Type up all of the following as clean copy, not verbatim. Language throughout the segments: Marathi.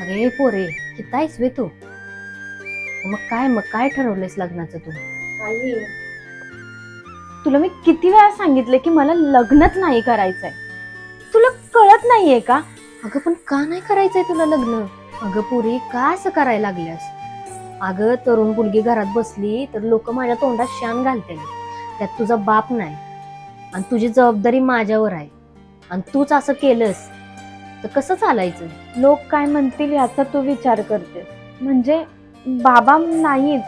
अरे पोरे, किती आहेस वे तू? मग काय ठरवलंयस लग्नाचं तू? आई, तुला मी किती वेळा सांगितले की मला लग्नच नाही करायचंय. तुला कळत नाहीये का? अगं पण का नाही करायचंय तुला लग्न? अगं पोरी, का असं करायला लागल्यास? अगं तरुण मुलगी घरात बसली तर लोक माझ्या तोंडात शान घालतील. त्यात तुझा बाप नाही आणि तुझी जबाबदारी माझ्यावर आहे. आणि तूच असं केलंस तर कसं चालायचं? लोक काय म्हणतील याचा तू विचार करतेस. म्हणजे बाबा नाहीत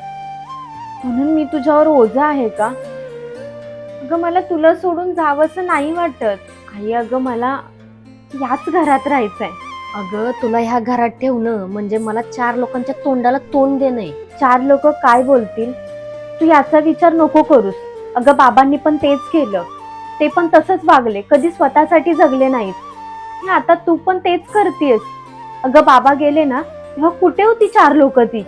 म्हणून मी तुझ्यावर ओझं आहे का? अगं मला तुला सोडून जावंसं नाही वाटत. आई अगं मला याच घरात राहायचंय. अगं तुला ह्या घरात ठेवणं म्हणजे मला 4 लोकांच्या तोंडाला तोंड देणं. 4 लोक काय बोलतील तू याचा विचार नको करूस. अगं बाबांनी पण तेच केलं. ते पण तसंच वागले, कधी स्वतःसाठी जगले नाहीत. आणि आता तू पण तेच करतेस. अगं बाबा गेले ना तेव्हा कुठे होती 4 लोक? ती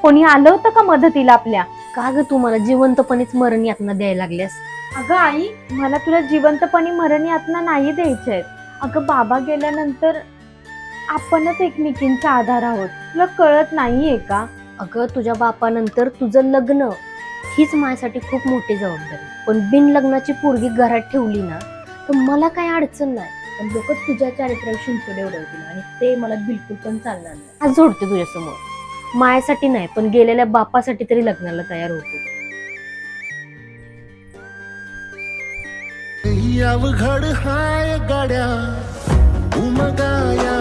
कोणी आलं होतं का मदतीला आपल्या? का ग तू मला जिवंतपणेच मरण यातना द्यायला लागल्यास? अगं आई, मला तुला जिवंतपणी मरण यातना नाही द्यायच्या आहेत. अगं बाबा गेल्यानंतर आपणच एकमेकींचा आधार आहोत. तुला कळत नाहीये का? अगं तुझ्या बापानंतर तुझं लग्न हीच माझ्यासाठी खूप मोठी जबाबदारी. पण बिन लग्नाची पोरगी घरात ठेवली ना तर मला काही अडचण नाही. पण लोक तुझ्या चारित्र्यावर शिंतोडे उडवतील आणि ते मला बिलकुल पण चालणार नाही. आज जोडते तुझ्यासमोर, मायासाठी नाही पण गेलेल्या बापासाठी तरी लग्नाला तयार होतो. अवघड हाय गाड्या उमगाया